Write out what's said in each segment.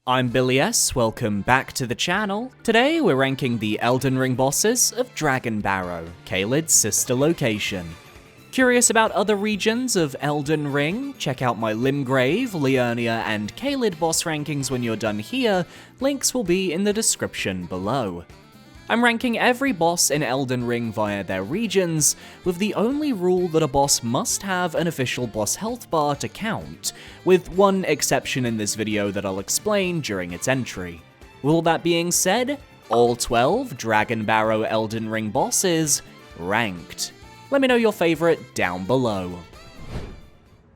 I'm Billy S, welcome back to the channel. Today we're ranking the Elden Ring bosses of Dragonbarrow, Caelid's sister location. Curious about other regions of Elden Ring? Check out my Limgrave, Liurnia, and Caelid boss rankings when you're done here, links will be in the description below. I'm ranking every boss in Elden Ring via their regions, with the only rule that a boss must have an official boss health bar to count, with one exception in this video that I'll explain during its entry. With all that being said, all 12 Dragonbarrow Elden Ring bosses ranked. Let me know your favourite down below.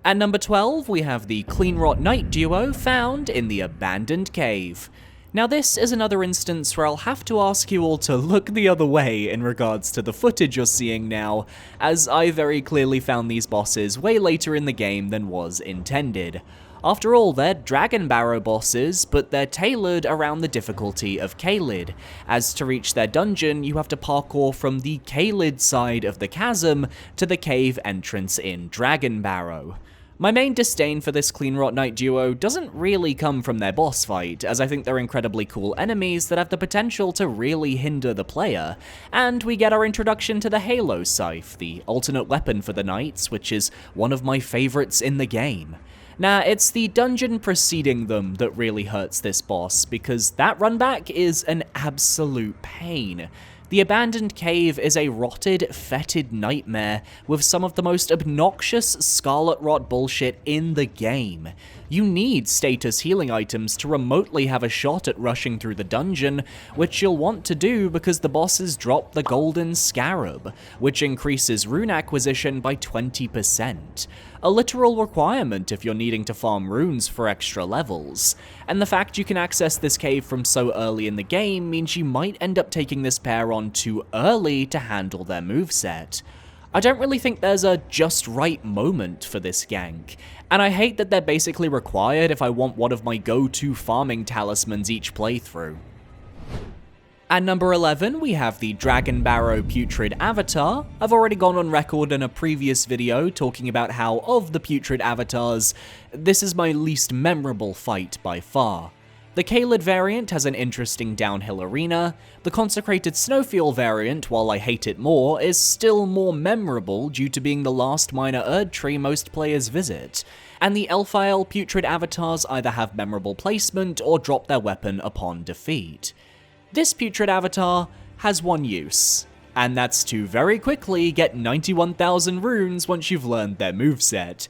At number 12, we have the Cleanrot Knight duo found in the Abandoned Cave. Now this is another instance where I'll have to ask you all to look the other way in regards to the footage you're seeing now, as I very clearly found these bosses way later in the game than was intended. After all, they're Dragonbarrow bosses, but they're tailored around the difficulty of Caelid, as to reach their dungeon you have to parkour from the Caelid side of the chasm to the cave entrance in Dragonbarrow. My main disdain for this Cleanrot Knight duo doesn't really come from their boss fight, as I think they're incredibly cool enemies that have the potential to really hinder the player, and we get our introduction to the Halo Scythe, the alternate weapon for the knights, which is one of my favourites in the game. Now, it's the dungeon preceding them that really hurts this boss, because that runback is an absolute pain. The Abandoned Cave is a rotted, fetid nightmare with some of the most obnoxious Scarlet Rot bullshit in the game. You need status healing items to remotely have a shot at rushing through the dungeon, which you'll want to do because the bosses drop the Golden Scarab, which increases rune acquisition by 20%. A literal requirement if you're needing to farm runes for extra levels. And the fact you can access this cave from so early in the game means you might end up taking this pair on too early to handle their moveset. I don't really think there's a just right moment for this gank, and I hate that they're basically required if I want one of my go-to farming talismans each playthrough. At number 11, we have the Dragonbarrow Putrid Avatar. I've already gone on record in a previous video talking about how, of the Putrid Avatars, this is my least memorable fight by far. The Caelid variant has an interesting downhill arena, the Consecrated Snowfield variant, while I hate it more, is still more memorable due to being the last minor Erd tree most players visit, and the Elfile Putrid Avatars either have memorable placement or drop their weapon upon defeat. This Putrid Avatar has one use, and that's to very quickly get 91,000 runes once you've learned their moveset.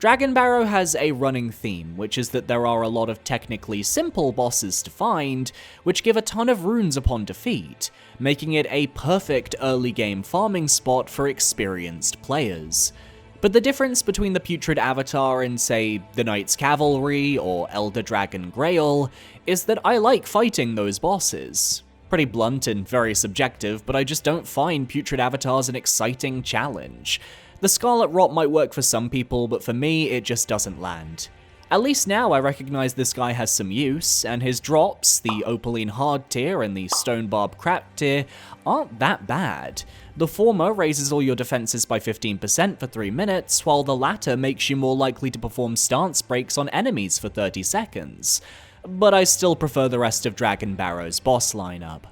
Dragonbarrow has a running theme, which is that there are a lot of technically simple bosses to find, which give a ton of runes upon defeat, making it a perfect early game farming spot for experienced players. But the difference between the Putrid Avatar and, say, the Knight's Cavalry or Elder Dragon Grail is that I like fighting those bosses. Pretty blunt and very subjective, but I just don't find Putrid Avatars an exciting challenge. The Scarlet Rot might work for some people, but for me, it just doesn't land. At least now I recognize this guy has some use, and his drops, the Opaline Hard tier and the Stonebarb Crap tier, aren't that bad. The former raises all your defenses by 15% for 3 minutes, while the latter makes you more likely to perform stance breaks on enemies for 30 seconds. But I still prefer the rest of Dragonbarrow's boss lineup.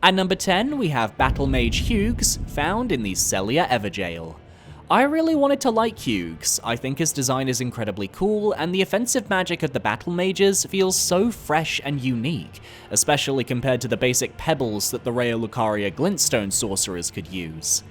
At number 10, we have Battle Mage Hughes, found in the Sellia Evergaol. I really wanted to like Hughes. I think his design is incredibly cool, and the offensive magic of the Battle Mages feels so fresh and unique, especially compared to the basic pebbles that the Raya Lucaria Glintstone sorcerers could use.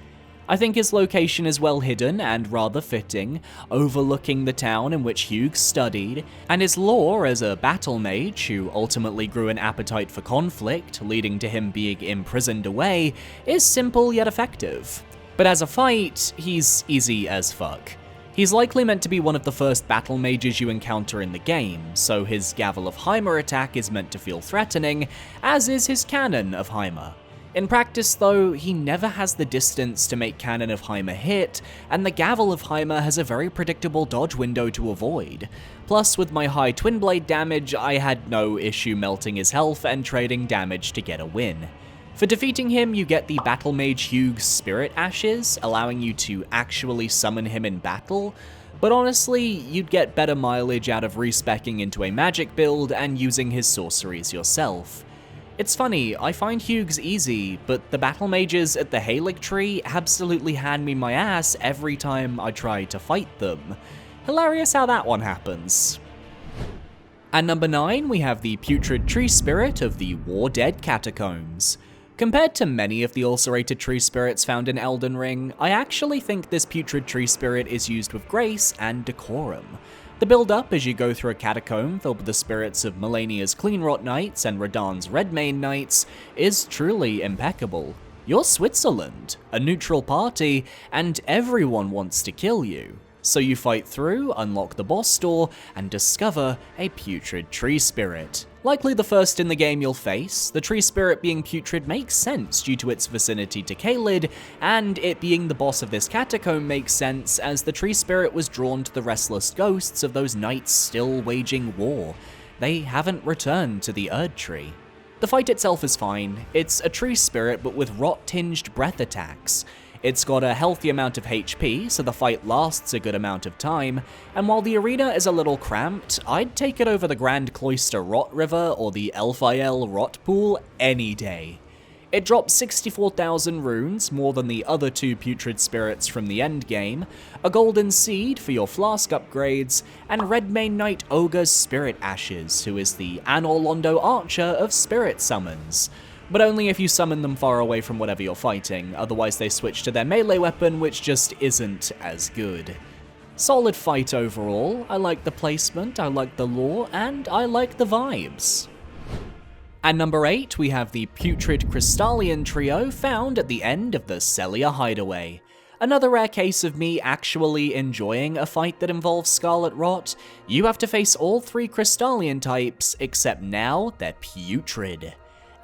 I think his location is well hidden and rather fitting, overlooking the town in which Hughes studied, and his lore as a battle mage who ultimately grew an appetite for conflict, leading to him being imprisoned away, is simple yet effective. But as a fight, he's easy as fuck. He's likely meant to be one of the first battle mages you encounter in the game, so his Gavel of Heimer attack is meant to feel threatening, as is his Cannon of Heimer. In practice though, he never has the distance to make Cannon of Heimer hit, and the Gavel of Heimer has a very predictable dodge window to avoid. Plus, with my high Twin Blade damage, I had no issue melting his health and trading damage to get a win. For defeating him, you get the Battle Mage Hughes Spirit Ashes, allowing you to actually summon him in battle, But honestly, you'd get better mileage out of respeccing into a magic build and using his sorceries yourself. It's funny, I find Hugues easy, but the battle mages at the Halig tree absolutely hand me my ass every time I try to fight them. Hilarious how that one happens. At number 9, we have the Putrid Tree Spirit of the War Dead Catacombs. Compared to many of the ulcerated tree spirits found in Elden Ring, I actually think this Putrid Tree Spirit is used with grace and decorum. The build-up as you go through a catacomb filled with the spirits of Malenia's Cleanrot Knights and Radahn's Redmane Knights is truly impeccable. You're Switzerland, a neutral party, and everyone wants to kill you. So you fight through, unlock the boss door, and discover a Putrid Tree Spirit. Likely the first in the game you'll face, the Tree Spirit being putrid makes sense due to its vicinity to Caelid, and it being the boss of this catacomb makes sense as the Tree Spirit was drawn to the restless ghosts of those knights still waging war. They haven't returned to the Erd Tree. The fight itself is fine. It's a Tree Spirit but with rot-tinged breath attacks. It's got a healthy amount of HP, so the fight lasts a good amount of time, and while the arena is a little cramped, I'd take it over the Grand Cloister Rot River or the Elphael Rot Pool any day. It drops 64,000 runes, more than the other 2 putrid spirits from the endgame, a golden seed for your flask upgrades, and Redmane Knight Ogre's Spirit Ashes, who is the Anor Londo Archer of Spirit Summons. But only if you summon them far away from whatever you're fighting, otherwise they switch to their melee weapon, which just isn't as good. Solid fight overall. I like the placement, I like the lore, and I like the vibes. At number 8, we have the Putrid Crystallian trio found at the end of the Celia Hideaway. Another rare case of me actually enjoying a fight that involves Scarlet Rot. You have to face all 3 Crystallian types, except now they're putrid.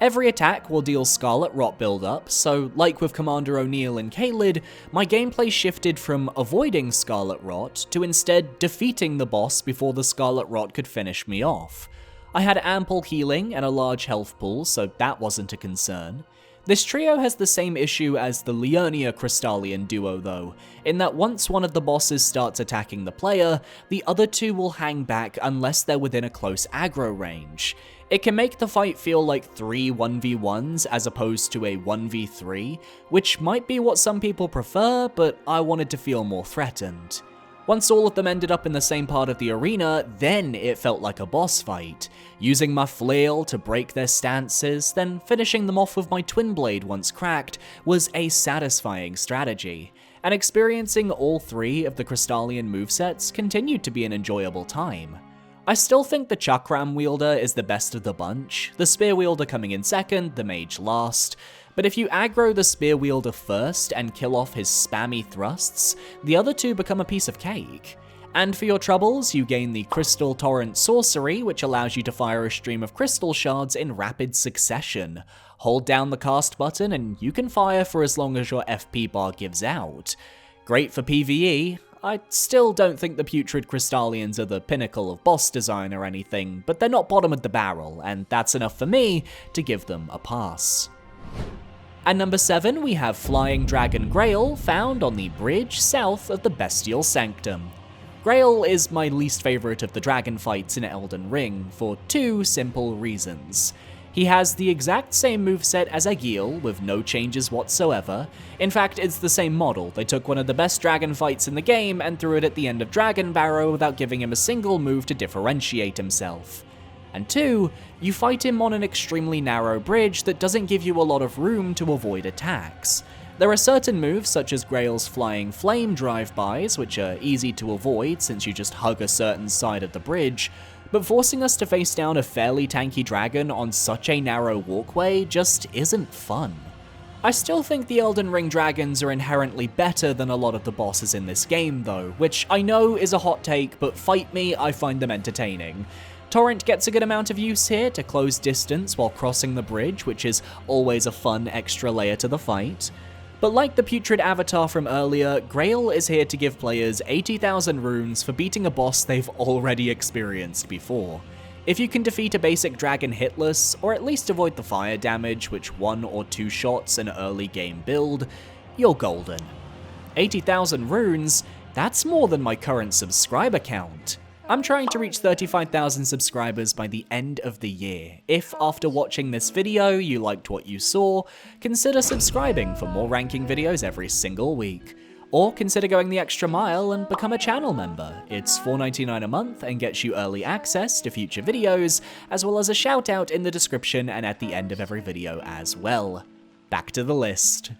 Every attack will deal Scarlet Rot build-up, so like with Commander O'Neill and Caelid, my gameplay shifted from avoiding Scarlet Rot to instead defeating the boss before the Scarlet Rot could finish me off. I had ample healing and a large health pool, so that wasn't a concern. This trio has the same issue as the Liurnia Crystallian duo though, in that once one of the bosses starts attacking the player, the other 2 will hang back unless they're within a close aggro range. It can make the fight feel like 3 1v1s as opposed to a 1v3, which might be what some people prefer, but I wanted to feel more threatened. Once all of them ended up in the same part of the arena, then it felt like a boss fight, using my flail to break their stances, then finishing them off with my twin blade once cracked was a satisfying strategy, and experiencing all 3 of the Crystallian movesets continued to be an enjoyable time. I still think the Chakram wielder is the best of the bunch, the spear wielder coming in second, the mage last, but if you aggro the spear wielder first and kill off his spammy thrusts, the other 2 become a piece of cake. And for your troubles, you gain the Crystal Torrent sorcery, which allows you to fire a stream of crystal shards in rapid succession. Hold down the cast button and you can fire for as long as your FP bar gives out. Great for PvE. I still don't think the Putrid Crystallians are the pinnacle of boss design or anything, but they're not bottom of the barrel, and that's enough for me to give them a pass. At number 7, we have Flying Dragon Grail, found on the bridge south of the Bestial Sanctum. Grail is my least favourite of the dragon fights in Elden Ring, for 2 simple reasons. He has the exact same moveset as Aaviier, with no changes whatsoever. In fact, it's the same model. They took one of the best dragon fights in the game and threw it at the end of Dragonbarrow without giving him a single move to differentiate himself. And 2, you fight him on an extremely narrow bridge that doesn't give you a lot of room to avoid attacks. There are certain moves such as Grail's Flying Flame drive-bys, which are easy to avoid since you just hug a certain side of the bridge, but forcing us to face down a fairly tanky dragon on such a narrow walkway just isn't fun. I still think the Elden Ring dragons are inherently better than a lot of the bosses in this game though, which I know is a hot take, but fight me, I find them entertaining. Torrent gets a good amount of use here to close distance while crossing the bridge, which is always a fun extra layer to the fight. But like the Putrid Avatar from earlier, Grail is here to give players 80,000 runes for beating a boss they've already experienced before. If you can defeat a basic dragon hitless, or at least avoid the fire damage which 1 or 2 shots an early game build, you're golden. 80,000 runes That's more than my current subscriber count. I'm trying to reach 35,000 subscribers by the end of the year. If after watching this video you liked what you saw, consider subscribing for more ranking videos every single week. Or consider going the extra mile and become a channel member. It's $4.99 a month and gets you early access to future videos, as well as a shout out in the description and at the end of every video as well. Back to the list.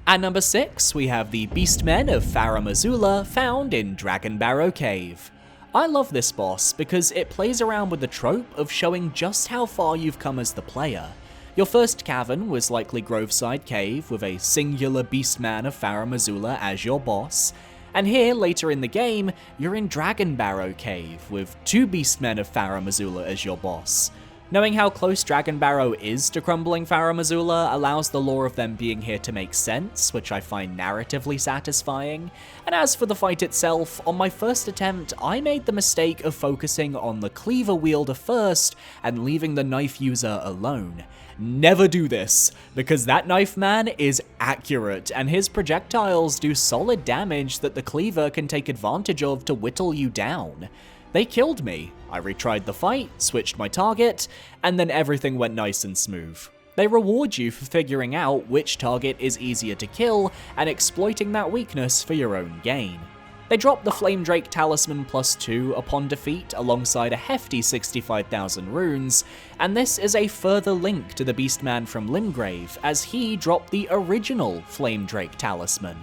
At number 6, we have the Beastmen of Farum Azula found in Dragonbarrow Cave. I love this boss because it plays around with the trope of showing just how far you've come as the player. Your first cavern was likely Groveside Cave with a singular Beastman of Farum Azula as your boss, and here later in the game, you're in Dragonbarrow Cave with 2 Beastmen of Farum Azula as your boss. Knowing how close Dragonbarrow is to crumbling Farum Azula allows the lore of them being here to make sense, which I find narratively satisfying. And as for the fight itself, on my first attempt, I made the mistake of focusing on the cleaver wielder first and leaving the knife user alone. Never do this, because that knife man is accurate, and his projectiles do solid damage that the cleaver can take advantage of to whittle you down. They killed me. I retried the fight, switched my target, and then everything went nice and smooth. They reward you for figuring out which target is easier to kill and exploiting that weakness for your own gain. They drop the Flame Drake Talisman +2 upon defeat alongside a hefty 65,000 runes, and this is a further link to the Beastman from Limgrave as he dropped the original Flame Drake Talisman.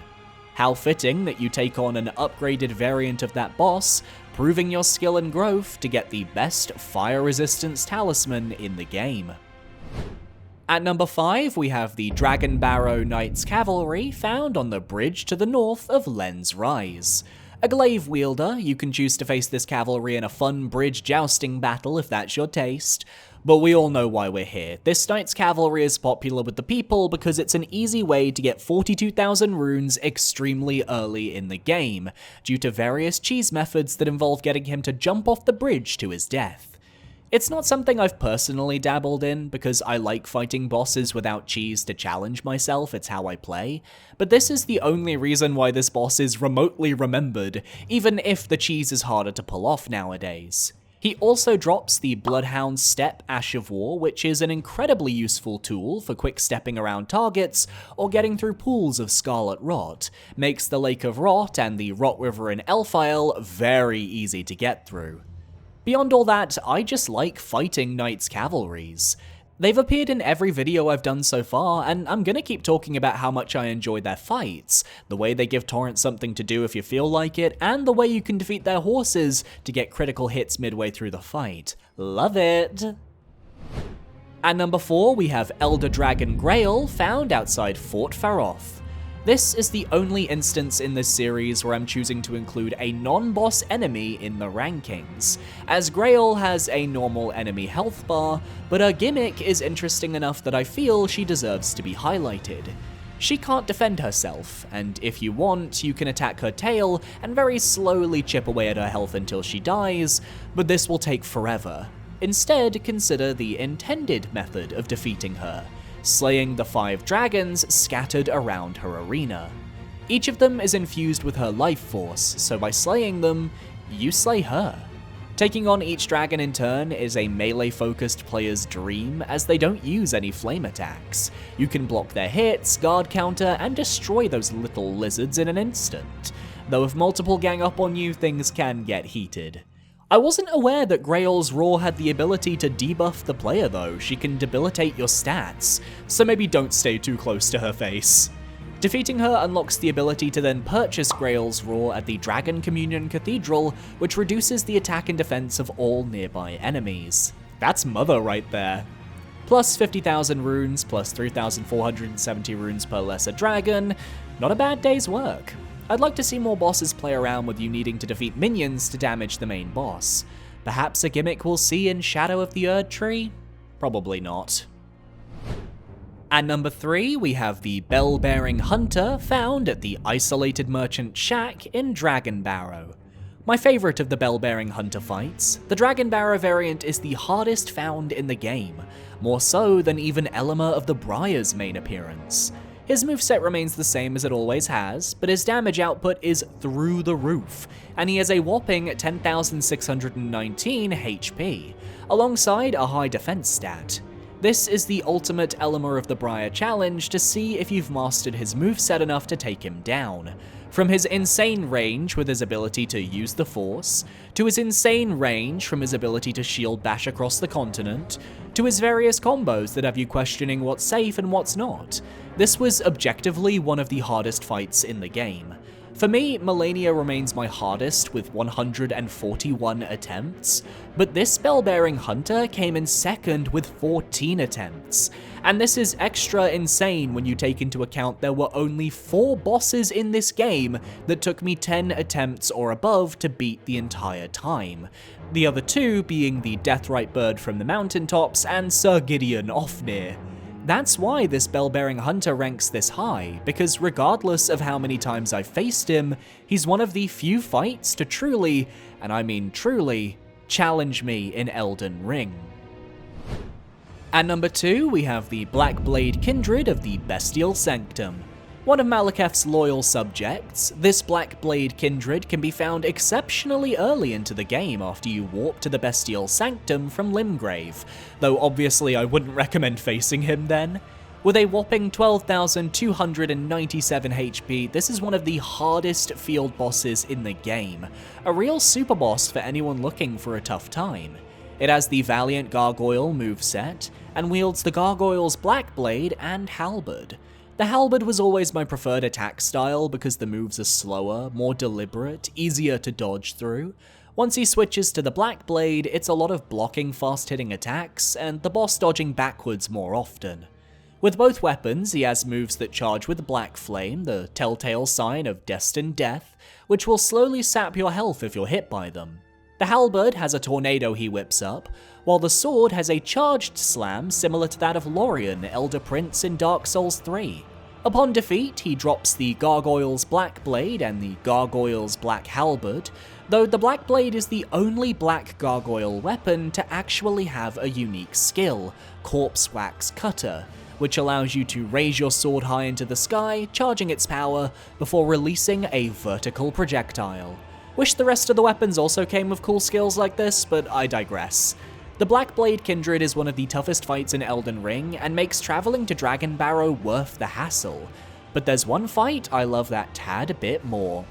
How fitting that you take on an upgraded variant of that boss, proving your skill and growth to get the best fire resistance talisman in the game. At number 5, we have the Dragonbarrow Knights Cavalry found on the bridge to the north of Len's Rise. A glaive wielder, you can choose to face this cavalry in a fun bridge jousting battle if that's your taste. But we all know why we're here. This Knights Cavalry is popular with the people because it's an easy way to get 42,000 runes extremely early in the game, due to various cheese methods that involve getting him to jump off the bridge to his death. It's not something I've personally dabbled in, because I like fighting bosses without cheese to challenge myself, it's how I play, but this is the only reason why this boss is remotely remembered, even if the cheese is harder to pull off nowadays. He also drops the Bloodhound Step Ash of War, which is an incredibly useful tool for quick stepping around targets or getting through pools of Scarlet Rot, makes the Lake of Rot and the Rot River in Elfile very easy to get through. Beyond all that, I just like fighting Knights Cavalries. They've appeared in every video I've done so far, and I'm gonna keep talking about how much I enjoy their fights, the way they give Torrent something to do if you feel like it, and the way you can defeat their horses to get critical hits midway through the fight. Love it! At number 4, we have Elder Dragon Grail, found outside Fort Faroth. This is the only instance in this series where I'm choosing to include a non-boss enemy in the rankings, as Grail has a normal enemy health bar, but her gimmick is interesting enough that I feel she deserves to be highlighted. She can't defend herself, and if you want, you can attack her tail and very slowly chip away at her health until she dies, but this will take forever. Instead, consider the intended method of defeating her, slaying the 5 dragons scattered around her arena. Each of them is infused with her life force, so by slaying them, you slay her. Taking on each dragon in turn is a melee-focused player's dream, as they don't use any flame attacks. You can block their hits, guard counter, and destroy those little lizards in an instant. Though if multiple gang up on you, things can get heated. I wasn't aware that Grail's Roar had the ability to debuff the player though. She can debilitate your stats, so maybe don't stay too close to her face. Defeating her unlocks the ability to then purchase Grail's Roar at the Dragon Communion Cathedral, which reduces the attack and defense of all nearby enemies. That's mother right there. Plus 50,000 runes, plus 3,470 runes per lesser dragon. Not a bad day's work. I'd like to see more bosses play around with you needing to defeat minions to damage the main boss. Perhaps a gimmick we'll see in Shadow of the Erdtree? Probably not. At number 3, we have the Bell-Bearing Hunter found at the Isolated Merchant Shack in Dragonbarrow. My favourite of the Bell-Bearing Hunter fights, the Dragonbarrow variant is the hardest found in the game, more so than even Elima of the Briar's main appearance. His moveset remains the same as it always has, but his damage output is through the roof, and he has a whopping 10,619 HP, alongside a high defense stat. This is the ultimate Elmer of the Briar challenge to see if you've mastered his moveset enough to take him down. From his insane range with his ability to use the Force, to his insane range from his ability to shield bash across the continent, to his various combos that have you questioning what's safe and what's not. This was objectively one of the hardest fights in the game. For me, Malenia remains my hardest with 141 attempts, but this Spellbearing Hunter came in second with 14 attempts. And this is extra insane when you take into account there were only 4 bosses in this game that took me 10 attempts or above to beat the entire time. The other 2 being the Deathrite Bird from the mountaintops and Sir Gideon Ofnir. That's why this Spellbearing Hunter ranks this high, because regardless of how many times I've faced him, he's one of the few fights to truly, and I mean truly, challenge me in Elden Ring. At number 2, we have the Black Blade Kindred of the Bestial Sanctum. One of Malekith's loyal subjects, this Black Blade Kindred can be found exceptionally early into the game after you warp to the Bestial Sanctum from Limgrave, though obviously I wouldn't recommend facing him then. With a whopping 12,297 HP, this is one of the hardest field bosses in the game, a real super boss for anyone looking for a tough time. It has the Valiant Gargoyle moveset, and wields the Gargoyle's Black Blade and Halberd. The Halberd was always my preferred attack style because the moves are slower, more deliberate, easier to dodge through. Once he switches to the Black Blade, it's a lot of blocking fast-hitting attacks, and the boss dodging backwards more often. With both weapons, he has moves that charge with Black Flame, the telltale sign of destined death, which will slowly sap your health if you're hit by them. The Halberd has a tornado he whips up, while the sword has a charged slam similar to that of Lorien, Elder Prince in Dark Souls 3. Upon defeat, he drops the Gargoyle's Black Blade and the Gargoyle's Black Halberd, though the Black Blade is the only Black Gargoyle weapon to actually have a unique skill, Corpse Wax Cutter, which allows you to raise your sword high into the sky, charging its power, before releasing a vertical projectile. Wish the rest of the weapons also came with cool skills like this, but I digress. The Black Blade Kindred is one of the toughest fights in Elden Ring, and makes traveling to Dragonbarrow worth the hassle. But there's one fight I love that tad bit more.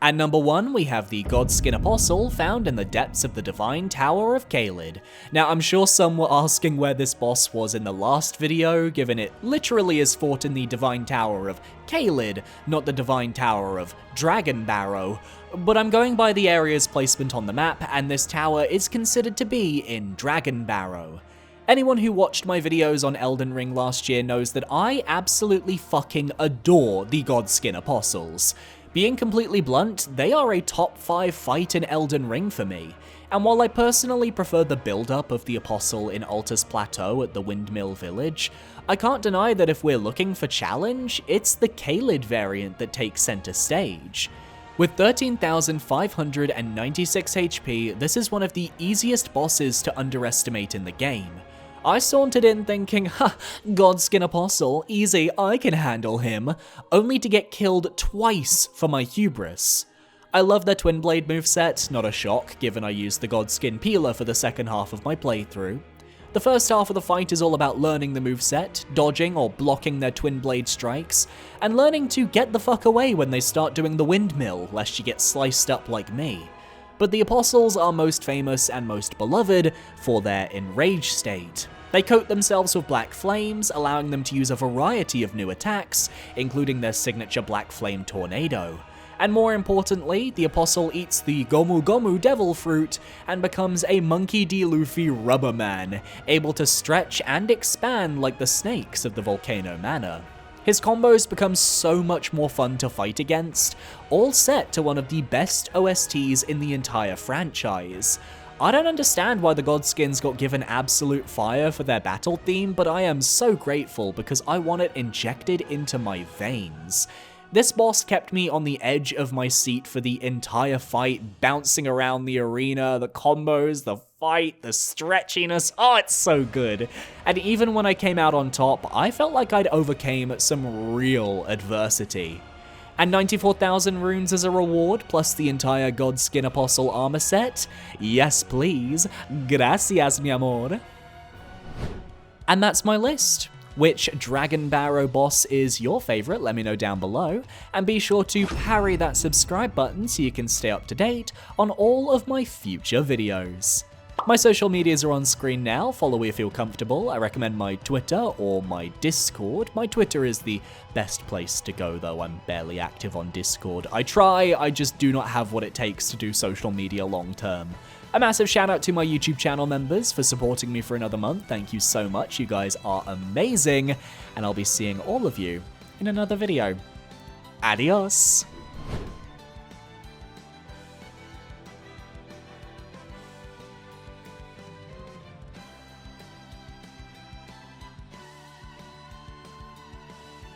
At number 1, we have the Godskin Apostle, found in the depths of the Divine Tower of Caelid. Now, I'm sure some were asking where this boss was in the last video, given it literally is fought in the Divine Tower of Caelid, not the Divine Tower of Dragonbarrow. But I'm going by the area's placement on the map, and this tower is considered to be in Dragonbarrow. Anyone who watched my videos on Elden Ring last year knows that I absolutely fucking adore the Godskin Apostles. Being completely blunt, they are a top 5 fight in Elden Ring for me, and while I personally prefer the build-up of the Apostle in Altus Plateau at the Windmill Village, I can't deny that if we're looking for challenge, it's the Caelid variant that takes center stage. With 13,596 HP, this is one of the easiest bosses to underestimate in the game. I sauntered in thinking, ha, Godskin Apostle, easy, I can handle him, only to get killed twice for my hubris. I love their Twin Blade moveset, not a shock given I used the Godskin Peeler for the second half of my playthrough. The first half of the fight is all about learning the moveset, dodging or blocking their Twin Blade strikes, and learning to get the fuck away when they start doing the windmill, lest you get sliced up like me. But the Apostles are most famous and most beloved for their enraged state. They coat themselves with black flames, allowing them to use a variety of new attacks, including their signature Black Flame Tornado. And more importantly, the Apostle eats the Gomu Gomu Devil Fruit and becomes a Monkey D. Luffy Rubber Man, able to stretch and expand like the snakes of the Volcano Manor. His combos become so much more fun to fight against, all set to one of the best OSTs in the entire franchise. I don't understand why the Godskins got given absolute fire for their battle theme, but I am so grateful because I want it injected into my veins. This boss kept me on the edge of my seat for the entire fight, bouncing around the arena, the combos, the fight, the stretchiness, oh, it's so good. And even when I came out on top, I felt like I'd overcame some real adversity. And 94,000 runes as a reward, plus the entire Godskin Apostle armor set? Yes, please. Gracias, mi amor. And that's my list. Which Dragonbarrow boss is your favorite? Let me know down below. And be sure to parry that subscribe button so you can stay up to date on all of my future videos. My social medias are on screen now, follow if you feel comfortable. I recommend my Twitter or my Discord. My Twitter is the best place to go though, I'm barely active on Discord. I try, I just do not have what it takes to do social media long term. A massive shout out to my YouTube channel members for supporting me for another month. Thank you so much, you guys are amazing. And I'll be seeing all of you in another video. Adios!